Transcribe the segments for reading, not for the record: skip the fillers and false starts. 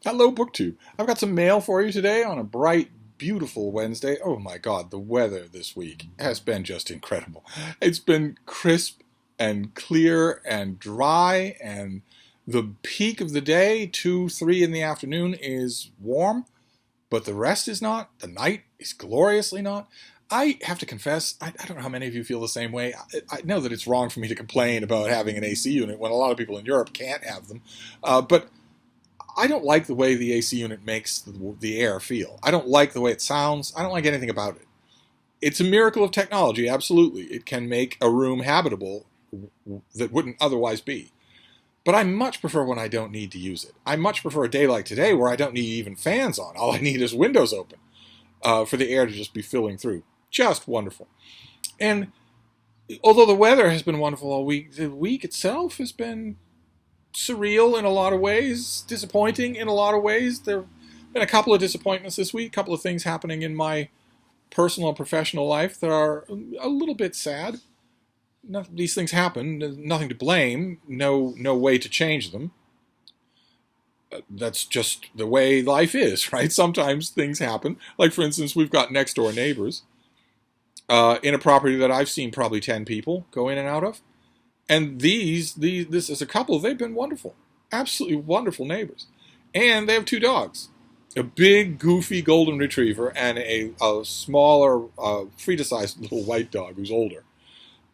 Hello, Booktube. I've got some mail for you today on a bright, beautiful Wednesday. Oh my God, the weather this week has been just incredible. It's been crisp and clear and dry, and the peak of the day, 2, 3 in the afternoon, is warm, but the rest is not. The night is gloriously not. I have to confess, I don't know how many of you feel the same way. I know that it's wrong for me to complain about having an AC unit when a lot of people in Europe can't have them, but I don't like the way the AC unit makes the air feel. I don't like the way it sounds. I don't like anything about it. It's a miracle of technology, absolutely. It can make a room habitable that wouldn't otherwise be. But I much prefer when I don't need to use it. I much prefer a day like today where I don't need even fans on. All I need is windows open for the air to just be filling through. Just wonderful. And although the weather has been wonderful all week, the week itself has been surreal in a lot of ways, disappointing in a lot of ways. There have been a couple of disappointments this week, a couple of things happening in my personal and professional life that are a little bit sad. These things happen, nothing to blame, no way to change them. That's just the way life is, right? Sometimes things happen. Like, for instance, we've got next door neighbors in a property that I've seen probably 10 people go in and out of. And this is a couple, they've been wonderful. Absolutely wonderful neighbors. And they have 2 dogs. A big, goofy golden retriever and a smaller, Frida-sized little white dog who's older.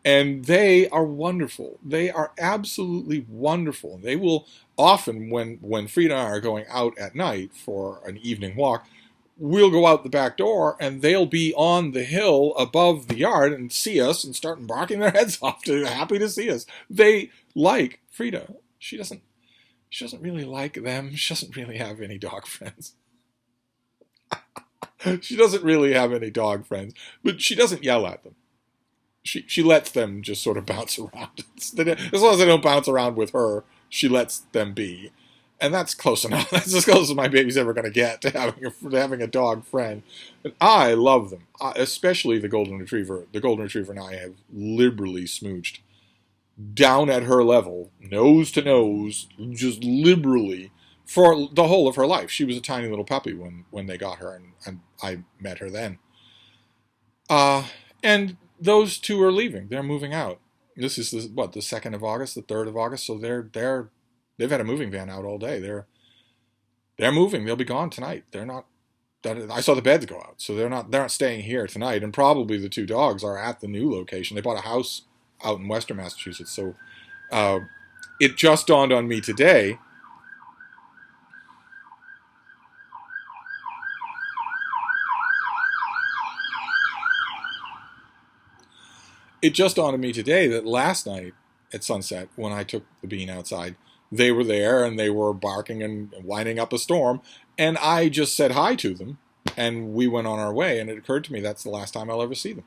And they are wonderful. They are absolutely wonderful. They will often, when Frida and I are going out at night for an evening walk, we'll go out the back door and they'll be on the hill above the yard and see us and start barking their heads off, happy to see us. They like Frida. She doesn't really like them. She doesn't really have any dog friends. She doesn't really have any dog friends, but she doesn't yell at them. She lets them just sort of bounce around. As long as they don't bounce around with her, she lets them be. And that's close enough. That's as close as my baby's ever going to get to having a dog friend. And I love them, especially the golden retriever. The golden retriever and I have liberally smooched down at her level, nose to nose, just liberally for the whole of her life. She was a tiny little puppy when they got her, and I met her then. And those 2 are leaving. They're moving out. This is the 2nd of August, the 3rd of August. So they've had a moving van out all day. They're moving. They'll be gone tonight. They're not. I saw the beds go out, so they're not staying here tonight. And probably the 2 dogs are at the new location. They bought a house out in Western Massachusetts. So it just dawned on me today. It just dawned on me today that last night at sunset, when I took the bean outside, they were there and they were barking and winding up a storm. And I just said hi to them and we went on our way. And it occurred to me that's the last time I'll ever see them.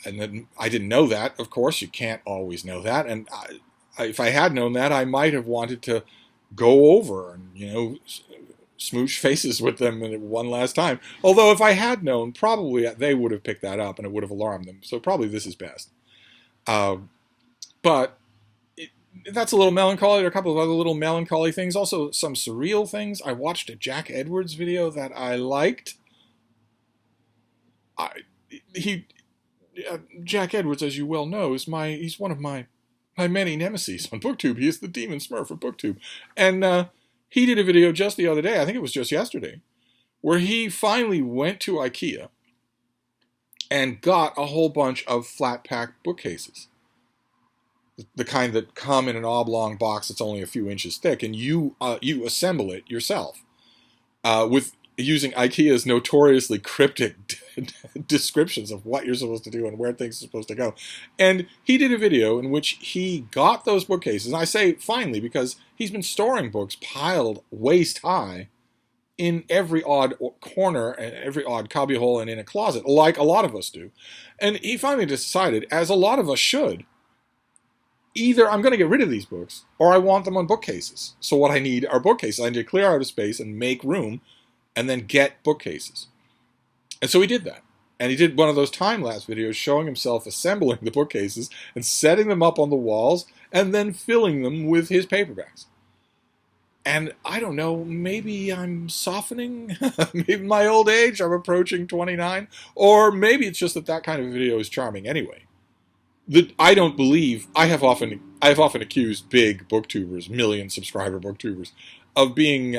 And then I didn't know that. Of course, you can't always know that. And if I had known that, I might have wanted to go over and, smooch faces with them one last time. Although if I had known, probably they would have picked that up and it would have alarmed them. So probably this is best. But that's a little melancholy. There are a couple of other little melancholy things. Also some surreal things. I watched a Jack Edwards video that I liked. Jack Edwards, as you well know, he's one of my many nemesis on Booktube. He is the Demon Smurf of Booktube. And he did a video just the other day, I think it was just yesterday, where he finally went to IKEA and got a whole bunch of flat-pack bookcases. The kind that come in an oblong box that's only a few inches thick, and you assemble it yourself with using IKEA's notoriously cryptic descriptions of what you're supposed to do and where things are supposed to go. And he did a video in which he got those bookcases, and I say finally because he's been storing books piled waist high in every odd corner and every odd cubbyhole and in a closet, like a lot of us do. And he finally decided, as a lot of us should, either I'm going to get rid of these books or I want them on bookcases. So what I need are bookcases. I need to clear out a space and make room and then get bookcases. And so he did that. And he did one of those time-lapse videos showing himself assembling the bookcases and setting them up on the walls and then filling them with his paperbacks. And I don't know, maybe I'm softening. Maybe my old age, I'm approaching 29. Or maybe it's just that that kind of video is charming anyway. That I don't believe, I have often accused big booktubers, million subscriber booktubers, of being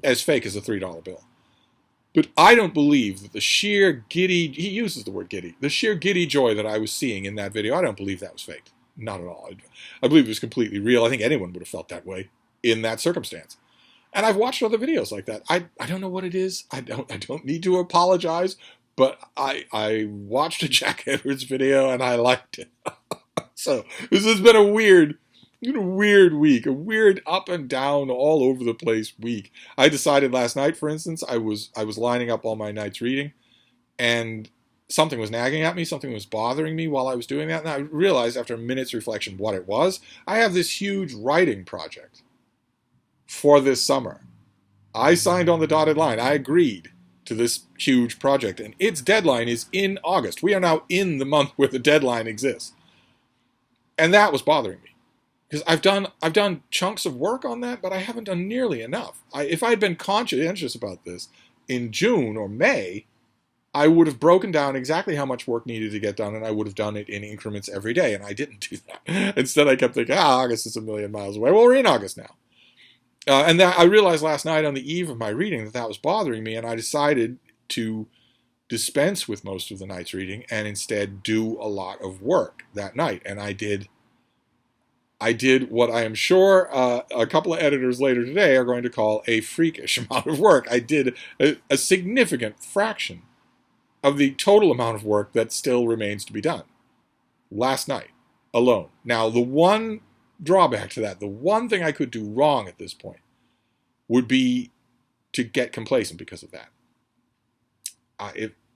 as fake as a $3 bill. But I don't believe that the sheer giddy, he uses the word giddy, the sheer giddy joy that I was seeing in that video, I don't believe that was faked. Not at all. I believe it was completely real. I think anyone would have felt that way in that circumstance. And I've watched other videos like that. I don't know what it is. I don't need to apologize, but I watched a Jack Edwards video and I liked it. So this has been a weird week, a weird up and down, all over the place week. I decided last night, for instance, I was lining up all my nights reading, and something was nagging at me, something was bothering me while I was doing that, and I realized after a minute's reflection what it was. I have this huge writing project for this summer. I signed on the dotted line. I agreed to this huge project, and its deadline is in August. We are now in the month where the deadline exists. And that was bothering me. Because I've done chunks of work on that, but I haven't done nearly enough. If I had been conscientious about this in June or May, I would have broken down exactly how much work needed to get done, and I would have done it in increments every day, and I didn't do that. Instead, I kept thinking, August is a million miles away. Well, we're in August now. And that I realized last night on the eve of my reading that that was bothering me, and I decided to dispense with most of the night's reading and instead do a lot of work that night. And I did what I am sure a couple of editors later today are going to call a freakish amount of work. I did a significant fraction of the total amount of work that still remains to be done last night alone. Now, the one drawback to that, the one thing I could do wrong at this point, would be to get complacent because of that.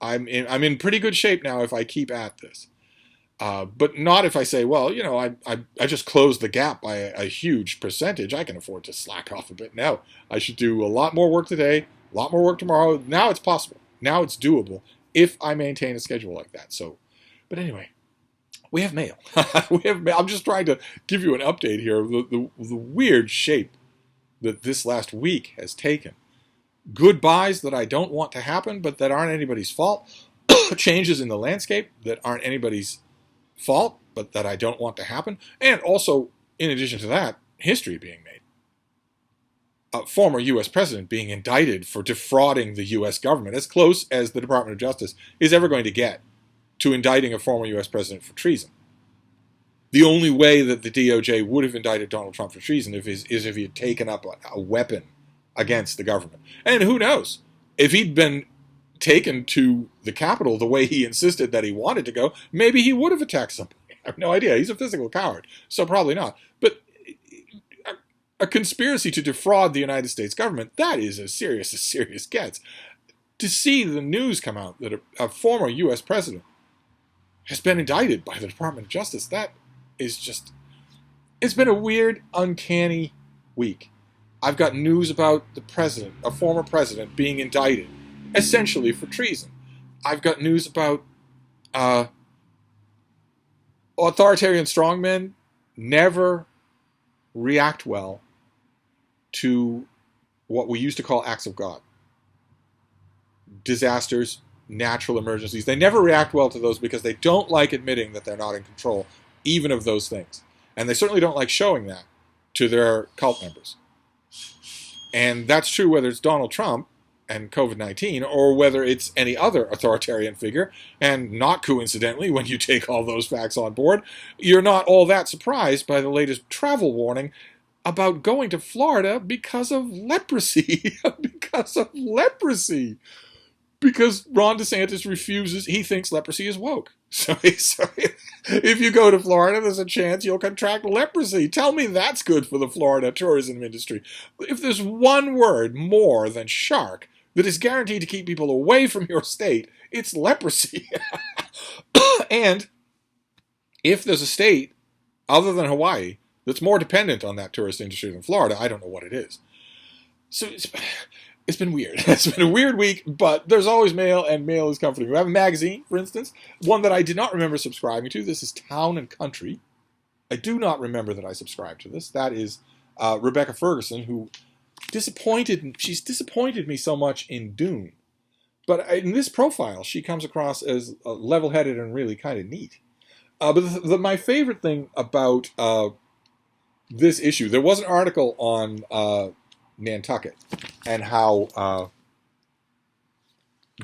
I'm in pretty good shape now if I keep at this. But not if I say, well, I just closed the gap by a huge percentage. I can afford to slack off a bit. No, I should do a lot more work today, a lot more work tomorrow. Now it's possible. Now it's doable if I maintain a schedule like that. So, but anyway, we have mail. I'm just trying to give you an update here of the weird shape that this last week has taken. Goodbyes that I don't want to happen, but that aren't anybody's fault. Changes in the landscape that aren't anybody's fault, but that I don't want to happen. And also, in addition to that, history being made. A former U.S. president being indicted for defrauding the U.S. government, as close as the Department of Justice is ever going to get to indicting a former U.S. president for treason. The only way that the DOJ would have indicted Donald Trump for treason is if he had taken up a weapon against the government. And who knows? If he'd been taken to the Capitol the way he insisted that he wanted to go, maybe he would have attacked somebody. I have no idea. He's a physical coward, so probably not. But a conspiracy to defraud the United States government, that is as serious gets. To see the news come out that a former U.S. president has been indicted by the Department of Justice, that is just... It's been a weird, uncanny week. I've got news about the president, a former president, being indicted, essentially for treason. I've got news about authoritarian strongmen never react well to what we used to call acts of God. Disasters, natural emergencies. They never react well to those because they don't like admitting that they're not in control, even of those things. And they certainly don't like showing that to their cult members. And that's true whether it's Donald Trump and COVID-19 or whether it's any other authoritarian figure. And not coincidentally, when you take all those facts on board, you're not all that surprised by the latest travel warning about going to Florida because of leprosy. Because of leprosy. Because Ron DeSantis refuses, he thinks leprosy is woke. So if you go to Florida, there's a chance you'll contract leprosy. Tell me that's good for the Florida tourism industry. If there's one word more than shark that is guaranteed to keep people away from your state, it's leprosy. And if there's a state other than Hawaii that's more dependent on that tourist industry than Florida, I don't know what it is. So it's been weird. It's been a weird week, but there's always mail, and mail is comforting. We have a magazine, for instance, one that I did not remember subscribing to. This is Town and Country. I do not remember that I subscribed to this. That is Rebecca Ferguson, who she's disappointed me so much in Dune. But in this profile, she comes across as level-headed and really kind of neat. But my favorite thing about this issue, there was an article on Nantucket and how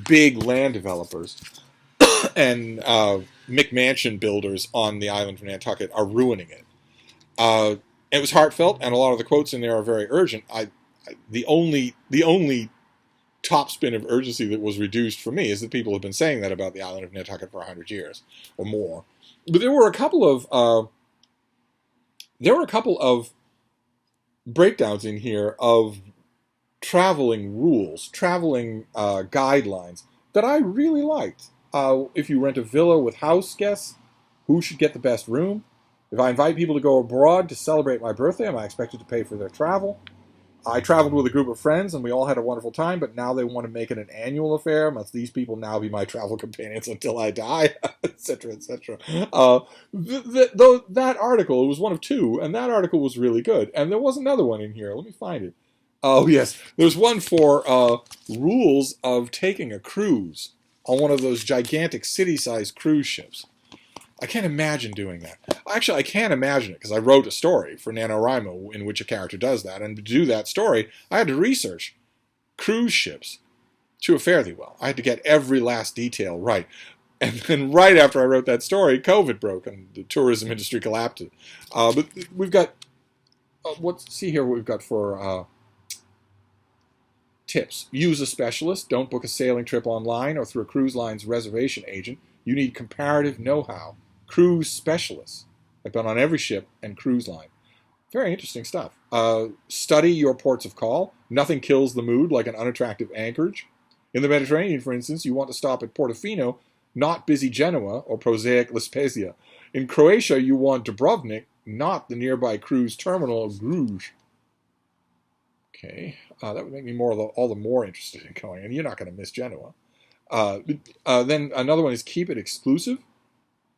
big land developers and McMansion builders on the island of Nantucket are ruining it. It was heartfelt, and a lot of the quotes in there are very urgent. The only top spin of urgency that was reduced for me is that people have been saying that about the island of Nantucket for 100 years or more. But there were a couple of breakdowns in here of traveling rules, traveling guidelines that I really liked. If you rent a villa with house guests, who should get the best room? If I invite people to go abroad to celebrate my birthday, am I expected to pay for their travel? I traveled with a group of friends, and we all had a wonderful time, but now they want to make it an annual affair. Must these people now be my travel companions until I die? Etc., etc. That article, it was one of two, and that article was really good. And there was another one in here. Let me find it. Oh, yes. There's one for rules of taking a cruise on one of those gigantic city-sized cruise ships. I can't imagine doing that. Actually, I can't imagine it because I wrote a story for NaNoWriMo in which a character does that. And to do that story, I had to research cruise ships to a fairly well. I had to get every last detail right. And then right after I wrote that story, COVID broke and the tourism industry collapsed. But we've got, let's see here what we've got for tips. Use a specialist. Don't book a sailing trip online or through a cruise line's reservation agent. You need comparative know-how. Cruise specialists. I've been on every ship and cruise line. Very interesting stuff. Study your ports of call. Nothing kills the mood like an unattractive anchorage. In the Mediterranean, for instance, you want to stop at Portofino, not busy Genoa or prosaic La Spezia. In Croatia, you want Dubrovnik, not the nearby cruise terminal of Bruges. Okay, that would make me all the more interested in going, and you're not going to miss Genoa. Then another one is keep it exclusive.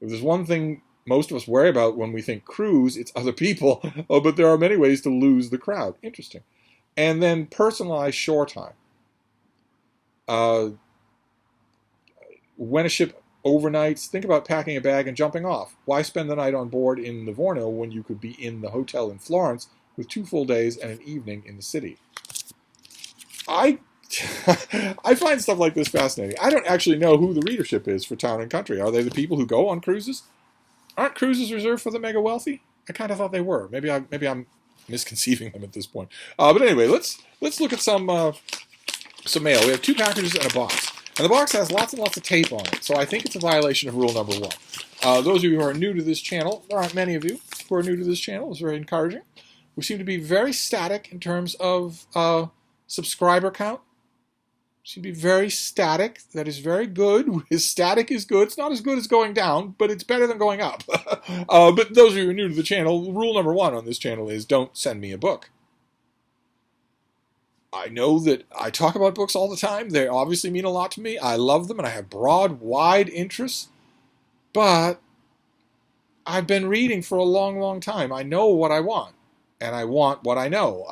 If there's one thing most of us worry about when we think cruise, it's other people. But there are many ways to lose the crowd. Interesting. And then personalize shore time. When a ship overnights, think about packing a bag and jumping off. Why spend the night on board in Livorno when you could be in the hotel in Florence with 2 full days and an evening in the city? I find stuff like this fascinating. I don't actually know who the readership is for Town and Country. Are they the people who go on cruises? Aren't cruises reserved for the mega wealthy? I kind of thought they were. Maybe I'm misconceiving them at this point. But anyway, let's look at some mail. We have 2 packages and a box, and the box has lots and lots of tape on it. So I think it's a violation of rule number 1. Those of you who are new to this channel, there aren't many of you who are new to this channel. It's very encouraging. We seem to be very static in terms of subscriber count. Seem to be very static. That is very good. Static is good. It's not as good as going down, but it's better than going up. But those of you who are new to the channel, rule number 1 on this channel is don't send me a book. I know that I talk about books all the time. They obviously mean a lot to me. I love them, and I have broad, wide interests. But I've been reading for a long, long time. I know what I want, and I want what I know.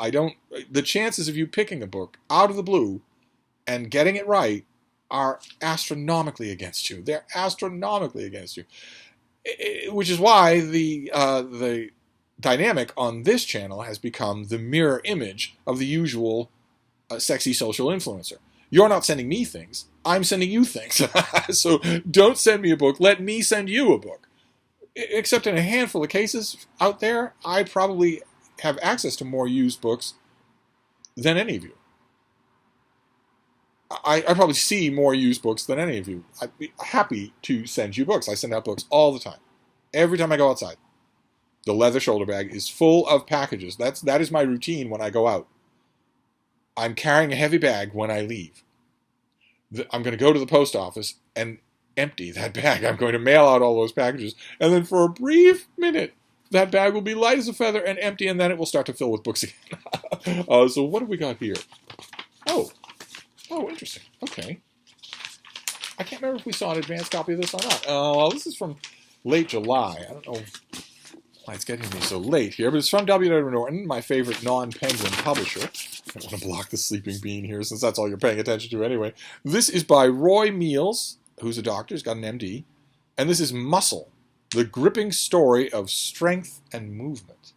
The chances of you picking a book out of the blue and getting it right are astronomically against you. They're astronomically against you. Which is why the dynamic on this channel has become the mirror image of the usual sexy social influencer. You're not sending me things. I'm sending you things. So don't send me a book. Let me send you a book. Except in a handful of cases out there, I probably have access to more used books than any of you. I probably see more used books than any of you. I'd be happy to send you books. I send out books all the time. Every time I go outside. The leather shoulder bag is full of packages. That is my routine when I go out. I'm carrying a heavy bag when I leave. I'm going to go to the post office and empty that bag. I'm going to mail out all those packages. And then for a brief minute, that bag will be light as a feather and empty, and then it will start to fill with books again. So what have we got here? Oh, interesting. Okay. I can't remember if we saw an advanced copy of this or not. Well, this is from late July. I don't know. Why it's getting me so late here, but it's from W. W. Norton, my favorite non-Penguin publisher. I don't want to block the sleeping bean here since that's all you're paying attention to anyway. This is by Roy Meals, who's a doctor, he's got an MD, and this is Muscle, the gripping story of strength and movement.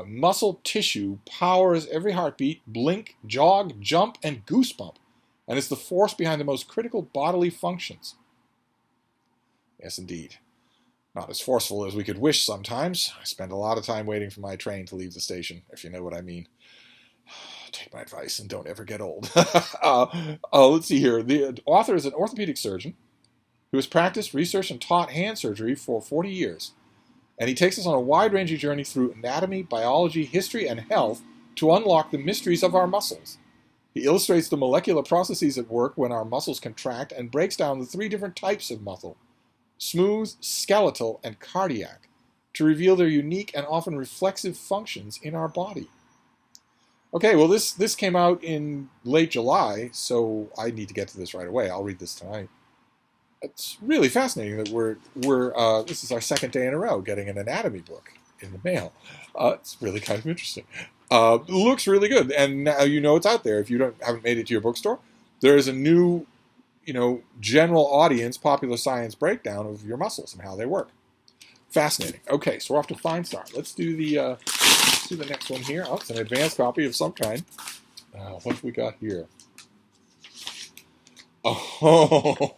Muscle tissue powers every heartbeat, blink, jog, jump, and goosebump, and it's the force behind the most critical bodily functions. Yes, indeed. Not as forceful as we could wish sometimes. I spend a lot of time waiting for my train to leave the station, if you know what I mean. Take my advice and don't ever get old. Let's see here. The author is an orthopedic surgeon who has practiced, researched, and taught hand surgery for 40 years. And he takes us on a wide-ranging journey through anatomy, biology, history, and health to unlock the mysteries of our muscles. He illustrates the molecular processes at work when our muscles contract and breaks down the 3 different types of muscle: smooth, skeletal, and cardiac, to reveal their unique and often reflexive functions in our body. Okay, well, this came out in late July, so I need to get to this right away. I'll read this tonight. It's really fascinating that we're this is our second day in a row getting an anatomy book in the mail. It's really kind of interesting. It looks really good, and now you know it's out there. If you haven't made it to your bookstore, there is a new, general audience popular science breakdown of your muscles and how they work. Fascinating. Okay, so we're off to Fine Start. Let's do the next one here. Oh, it's an advanced copy of some kind. What have we got here? Oh,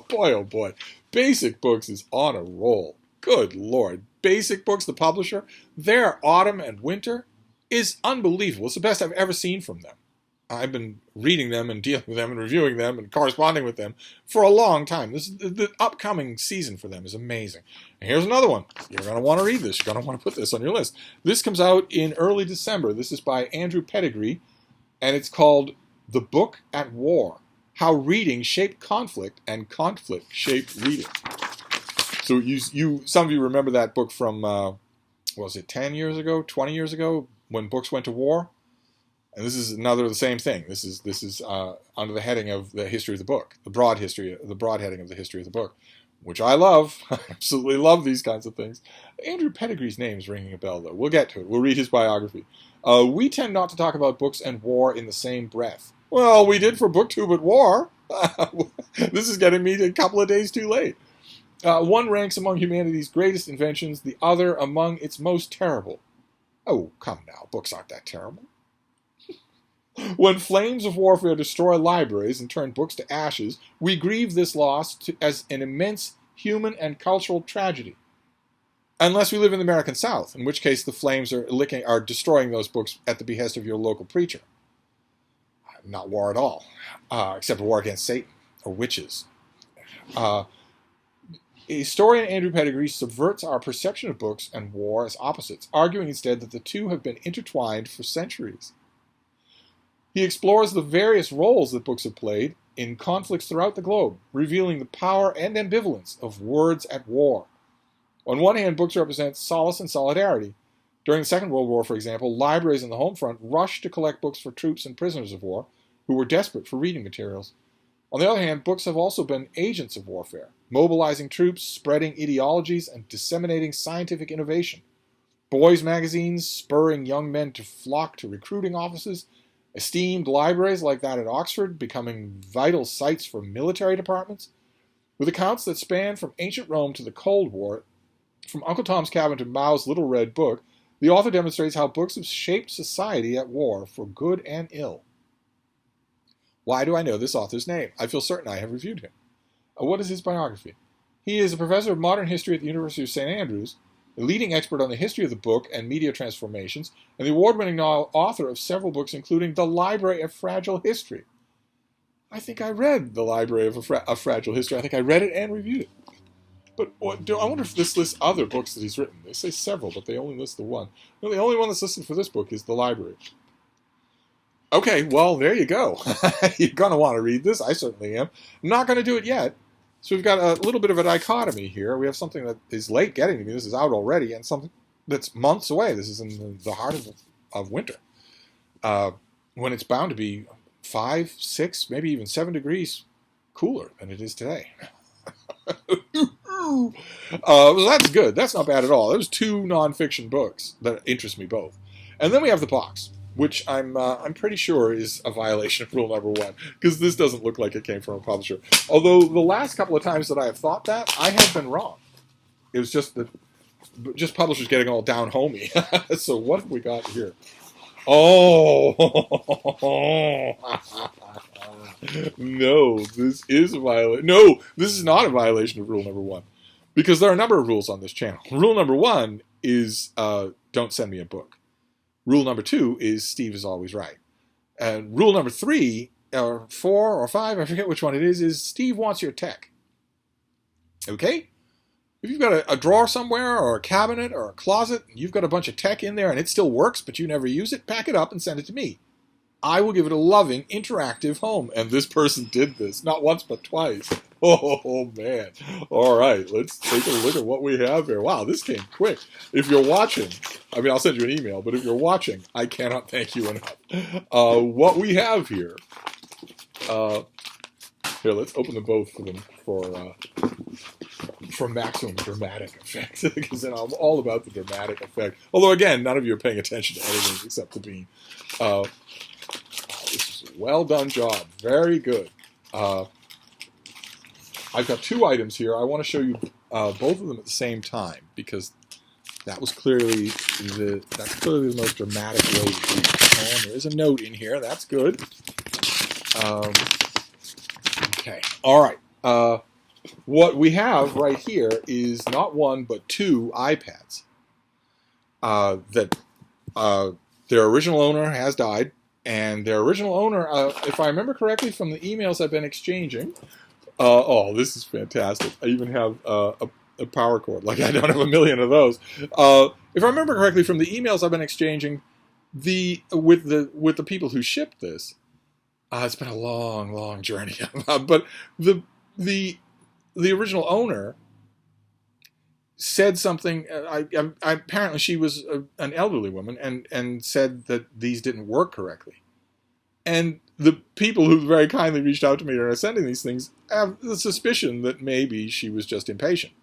boy, oh boy. Basic Books is on a roll. Good Lord. Basic Books, the publisher, their autumn and winter is unbelievable. It's the best I've ever seen from them. I've been reading them and dealing with them and reviewing them and corresponding with them for a long time. The upcoming season for them is amazing. And here's another one. You're going to want to read this. You're going to want to put this on your list. This comes out in early December. This is by Andrew Pettigrew, and it's called The Book at War: How Reading Shaped Conflict and Conflict Shaped Reading. So some of you remember that book from, was it 10 years ago, 20 years ago, when books went to war? And this is another the same thing. This is under the heading of the history of the book, the broad heading of the history of the book, which I love. I absolutely love these kinds of things. Andrew Pettigrew's name is ringing a bell, though. We'll get to it. We'll read his biography. We tend not to talk about books and war in the same breath. Well, we did for Booktube at war. This is getting me a couple of days too late. One ranks among humanity's greatest inventions, the other among its most terrible. Oh, come now. Books aren't that terrible. When flames of warfare destroy libraries and turn books to ashes, we grieve this loss as an immense human and cultural tragedy. Unless we live in the American South, in which case the flames are destroying those books at the behest of your local preacher. Not war at all, except a war against Satan or witches. Historian Andrew Pettigrew subverts our perception of books and war as opposites, arguing instead that the two have been intertwined for centuries. He explores the various roles that books have played in conflicts throughout the globe, revealing the power and ambivalence of words at war. On one hand, books represent solace and solidarity. During the Second World War, for example, libraries in the home front rushed to collect books for troops and prisoners of war who were desperate for reading materials. On the other hand, books have also been agents of warfare, mobilizing troops, spreading ideologies, and disseminating scientific innovation. Boys' magazines spurring young men to flock to recruiting offices, esteemed libraries like that at Oxford becoming vital sites for military departments. With accounts that span from ancient Rome to the Cold War, from Uncle Tom's Cabin to Mao's Little Red Book, the author demonstrates how books have shaped society at war for good and ill. Why do I know this author's name? I feel certain I have reviewed him. What is his biography? He is a professor of modern history at the University of St. Andrews, a leading expert on the history of the book and media transformations, and the award-winning author of several books, including The Library of Fragile History. I think I read The Library of Fragile History. I think I read it and reviewed it. But I wonder if this lists other books that he's written. They say several, but they only list the one. No, the only one that's listed for this book is The Library. Okay, well, there you go. You're going to want to read this. I certainly am. I'm not going to do it yet. So we've got a little bit of a dichotomy here. We have something that is late getting to me. This is out already, and something that's months away. This is in the heart of winter, when it's bound to be 5, 6, maybe even 7 degrees cooler than it is today. Well, that's good. That's not bad at all. There's two nonfiction books that interest me both. And then we have the box, which I'm pretty sure is a violation of rule number 1, because this doesn't look like it came from a publisher. Although the last couple of times that I have thought that, I have been wrong. It was just publishers getting all down homey. So what have we got here? Oh, no, this is a violation. No, this is not a violation of rule number 1, because there are a number of rules on this channel. Rule number 1 is don't send me a book. Rule number 2 is Steve is always right. And rule number 3, or 4, or 5, I forget which one it is Steve wants your tech. Okay? If you've got a drawer somewhere, or a cabinet, or a closet, and you've got a bunch of tech in there and it still works, but you never use it, pack it up and send it to me. I will give it a loving, interactive home. And this person did this, not once but twice. Oh, man. All right, let's take a look at what we have here. Wow, this came quick. If you're watching, I mean, I'll send you an email, but if you're watching, I cannot thank you enough. What we have here, here, let's open them both for them for maximum dramatic effect, because then I'm all about the dramatic effect. Although, again, none of you are paying attention to editing except to me. This is a well done job. Very good. I've got 2 items here. I want to show you both of them at the same time, because that was clearly the most dramatic way to do it. Oh, and there is a note in here. That's good. Okay. All right. What we have right here is not 1 but 2 iPads that their original owner has died, and their original owner, if I remember correctly from the emails I've been exchanging, oh, this is fantastic. I even have a power cord. Like, I don't have a million of those. If I remember correctly from the emails I've been exchanging, with the people who shipped this, it's been a long, long journey. But the original owner said something. Apparently, she was an elderly woman, and said that these didn't work correctly. And the people who very kindly reached out to me and are sending these things have the suspicion that maybe she was just impatient,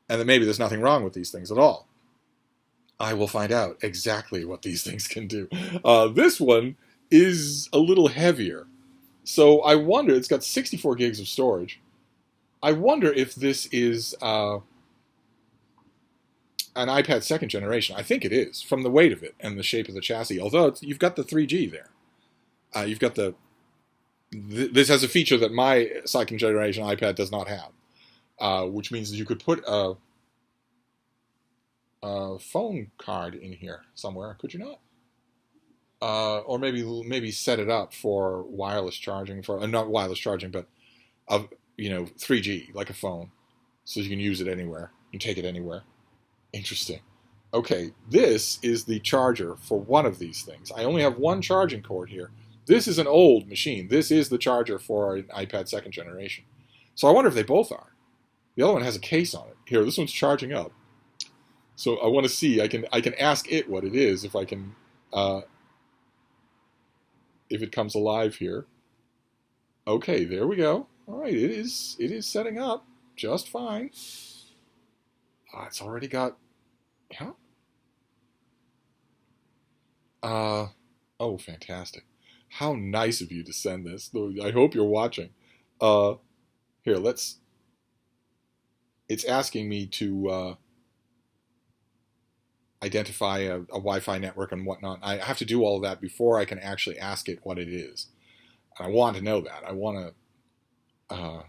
and that maybe there's nothing wrong with these things at all. I will find out exactly what these things can do. This one is a little heavier, so I wonder. It's got 64 gigs of storage. I wonder if this is an iPad 2nd generation. I think it is, from the weight of it and the shape of the chassis. Although you've got the 3G there. You've got this has a feature that my 2nd generation iPad does not have, which means that you could put a phone card in here somewhere, could you not? Or maybe set it up for wireless charging, for not wireless charging, but 3G, like a phone, so you can use it anywhere. You can take it anywhere. Interesting. Okay, this is the charger for one of these things. I only have one charging cord here. This is an old machine. This is the charger for an iPad 2nd generation. So I wonder if they both are. The other one has a case on it. Here, this one's charging up. So I want to see. I can ask it what it is if I can. If it comes alive here. Okay, there we go. All right, it is setting up just fine. It's already got. Yeah. Oh, fantastic. How nice of you to send this. I hope you're watching. Here, it's asking me to identify a Wi-Fi network and whatnot. I have to do all of that before I can actually ask it what it is. And I want to know that. I want to...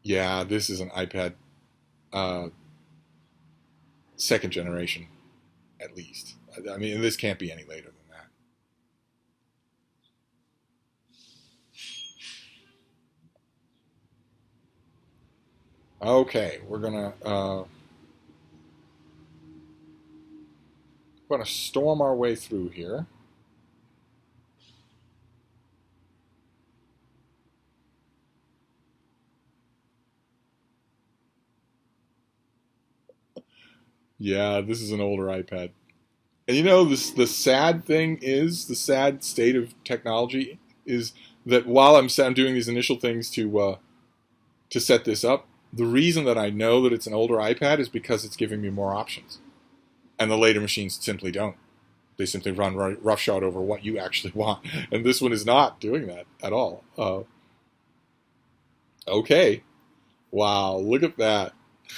yeah, this is an iPad 2nd generation, at least. I mean, this can't be any later than that. Okay, we're gonna storm our way through here. Yeah, this is an older iPad. And the sad thing is, the sad state of technology is that while I'm doing these initial things to to set this up. The reason that I know that it's an older iPad is because it's giving me more options. And the later machines simply don't. They simply run roughshod over what you actually want. And this one is not doing that at all. Okay. Wow, look at that.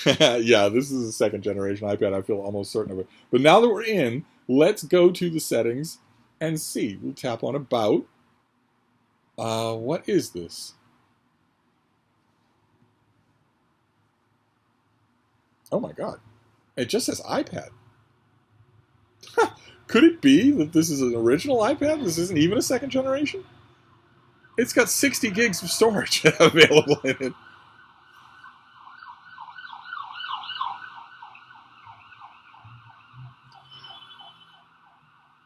Yeah, this is a second generation iPad. I feel almost certain of it. But now that we're in, let's go to the settings and see. We'll tap on About. What is this? Oh my God. It just says iPad. Could it be that this is an original iPad? This isn't even a second generation? It's got 60 gigs of storage available in it.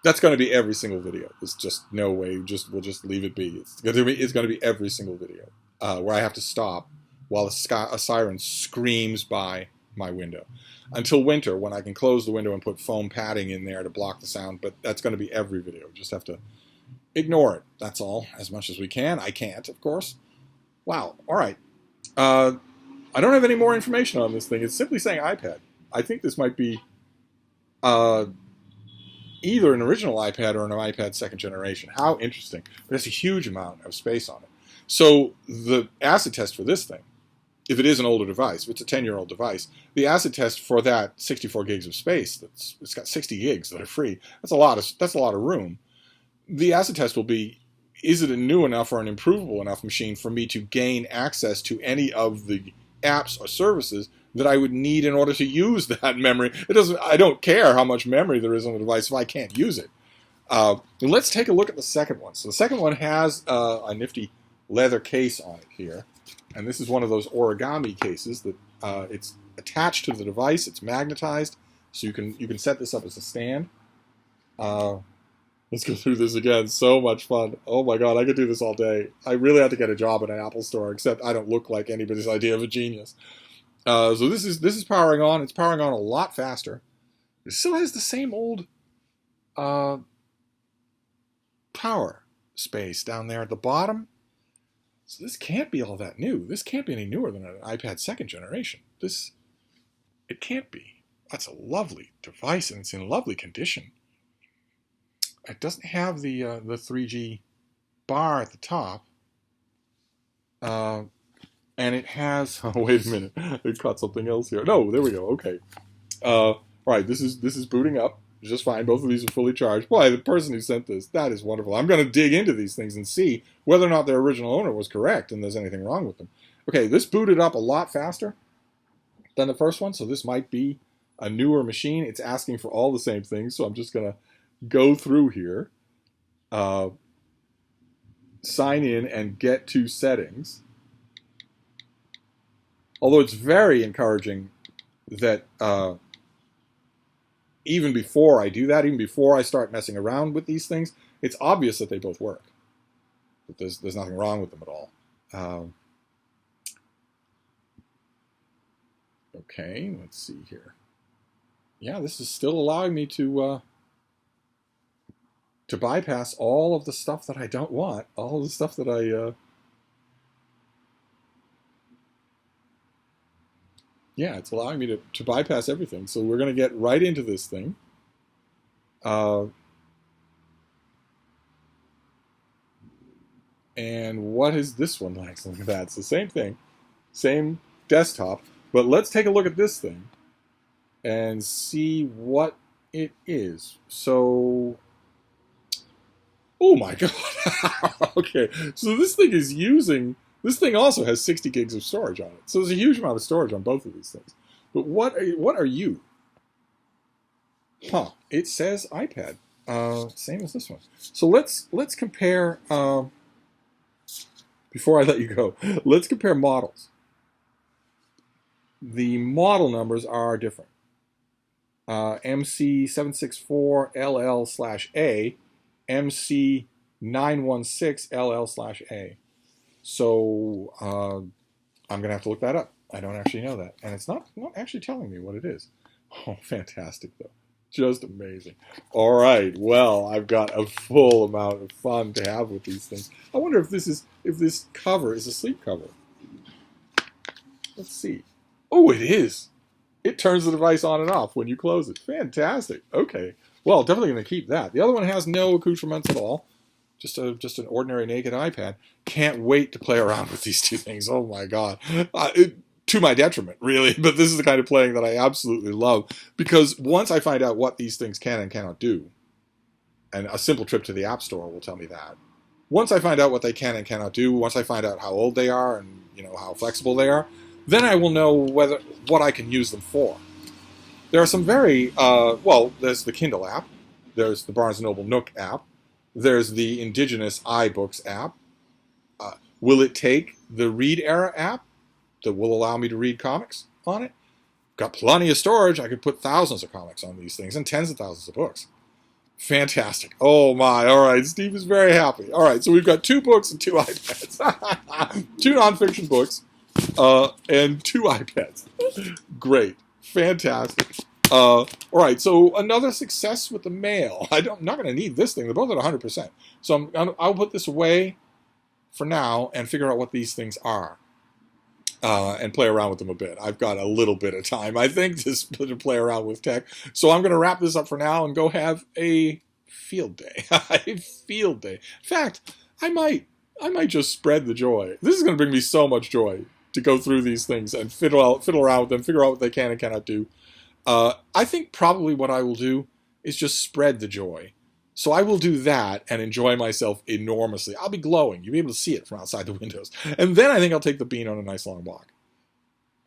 That's going to be every single video. There's just no way. We'll just leave it be. It's going to be every single video where I have to stop while a siren screams by my window. Until winter, when I can close the window and put foam padding in there to block the sound. But that's going to be every video. Just have to ignore it. That's all, as much as we can. I can't, of course. Wow. All right. I don't have any more information on this thing. It's simply saying iPad. I think this might be either an original iPad or an iPad second generation. How interesting. But it's a huge amount of space on it. So the acid test for this thing, if it is an older device, if it's a 10-year-old device, the acid test for that 64 gigs of space, it's got 60 gigs that are free. That's a lot of room. The acid test will be, is it a new enough or an improvable enough machine for me to gain access to any of the apps or services that I would need in order to use that memory? I don't care how much memory there is on the device if I can't use it. Let's take a look at the second one. So the second one has a nifty leather case on it here. And this is one of those origami cases that it's attached to the device. It's magnetized, so you can set this up as a stand. Let's go through this again. So much fun. Oh my God, I could do this all day. I really have to get a job at an Apple store, except I don't look like anybody's idea of a genius. So this is powering on. It's powering on a lot faster. It still has the same old power space down there at the bottom. So this can't be all that new. This can't be any newer than an iPad second generation. It can't be. That's a lovely device, and it's in lovely condition. It doesn't have the 3G bar at the top, and it has. Oh, wait a minute! It caught something else here. No, there we go. Okay. All right. This is booting up just fine. Both of these are fully charged. Boy, the person who sent that is wonderful. I'm going to dig into these things and see whether or not their original owner was correct and there's anything wrong with them. Okay, this booted up a lot faster than the first one, so this might be a newer machine. It's asking for all the same things, so I'm just going to go through here, sign in, and get to settings. Although it's very encouraging that even before I do that, even before I start messing around with these things, it's obvious that they both work. That there's nothing wrong with them at all. Okay, let's see here. Yeah, this is still allowing me to bypass all of the stuff that I don't want, all of the stuff that yeah, it's allowing me to bypass everything. So we're going to get right into this thing. And what is this one like? Look at that. It's the same thing. Same desktop. But let's take a look at this thing and see what it is. So, oh my God. Okay. So this thing also has 60 gigs of storage on it. So there's a huge amount of storage on both of these things. But what are you? Huh. It says iPad. Same as this one. So let's compare, before I let you go, let's compare models. The model numbers are different. MC764LL/A, MC916LL/A. So I'm going to have to look that up. I don't actually know that. And it's not actually telling me what it is. Oh, fantastic, though. Just amazing. All right. Well, I've got a full amount of fun to have with these things. I wonder if this cover is a sleep cover. Let's see. Oh, it is. It turns the device on and off when you close it. Fantastic. Okay. Well, definitely going to keep that. The other one has no accoutrements at all. Just an ordinary naked iPad. Can't wait to play around with these two things. Oh my god. To my detriment, really. But this is the kind of playing that I absolutely love. Because once I find out what these things can and cannot do, and a simple trip to the App Store will tell me that. Once I find out what they can and cannot do, once I find out how old they are and how flexible they are, then I will know what I can use them for. There are some very, there's the Kindle app, there's the Barnes & Noble Nook app, there's the indigenous iBooks app. Will it take the Read Era app that will allow me to read comics on it? Got plenty of storage. I could put thousands of comics on these things and tens of thousands of books. Fantastic. Oh my. All right. Steve is very happy. All right. So we've got 2 books and 2 iPads. 2 nonfiction books and 2 iPads. Great. Fantastic. All right. So another success with the mail. I'm not going to need this thing. They're both at 100%. So I'll put this away for now and figure out what these things are. And play around with them a bit. I've got a little bit of time, I think, to play around with tech. So I'm going to wrap this up for now and go have a field day. A field day. In fact, I might just spread the joy. This is going to bring me so much joy to go through these things and fiddle around with them, figure out what they can and cannot do. I think probably what I will do is just spread the joy. So I will do that and enjoy myself enormously. I'll be glowing. You'll be able to see it from outside the windows. And then I think I'll take the bean on a nice long walk.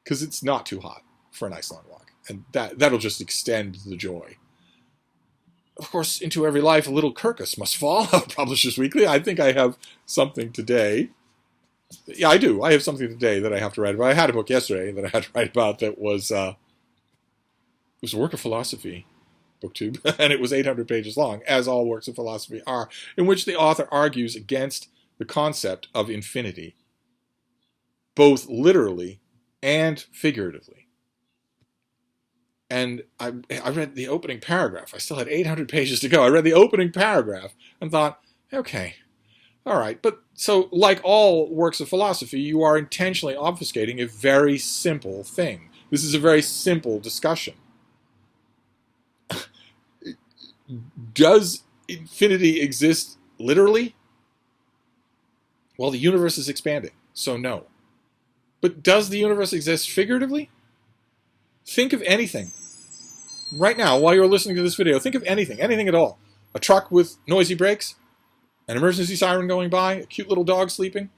Because it's not too hot for a nice long walk. And that'll just extend the joy. Of course, into every life a little Kirkus must fall. I'll publish this weekly. I think I have something today. Yeah, I do. I have something today that I have to write about. I had a book yesterday that I had to write about that was it was a work of philosophy. Booktube, and it was 800 pages long, as all works of philosophy are, in which the author argues against the concept of infinity, both literally and figuratively. And I read the opening paragraph. I still had 800 pages to go. I read the opening paragraph and thought, okay, all right. But so, like all works of philosophy, you are intentionally obfuscating a very simple thing. This is a very simple discussion. Does infinity exist literally? Well, the universe is expanding, so no. But does the universe exist figuratively? Think of anything. Right now, while you're listening to this video, think of anything at all. A truck with noisy brakes, an emergency siren going by, a cute little dog sleeping,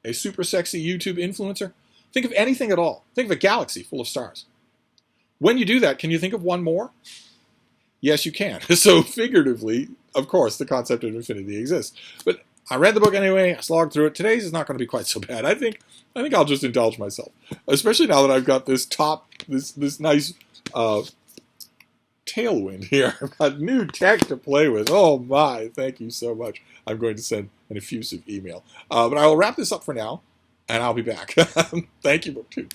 a super sexy YouTube influencer. Think of anything at all. Think of a galaxy full of stars. When you do that, can you think of one more? Yes, you can. So figuratively, of course, the concept of infinity exists. But I read the book anyway. I slogged through it. Today's is not going to be quite so bad. I think I'll just indulge myself, especially now that I've got this nice tailwind here. I've got new tech to play with. Oh my! Thank you so much. I'm going to send an effusive email. But I will wrap this up for now, and I'll be back. Thank you, Booktube.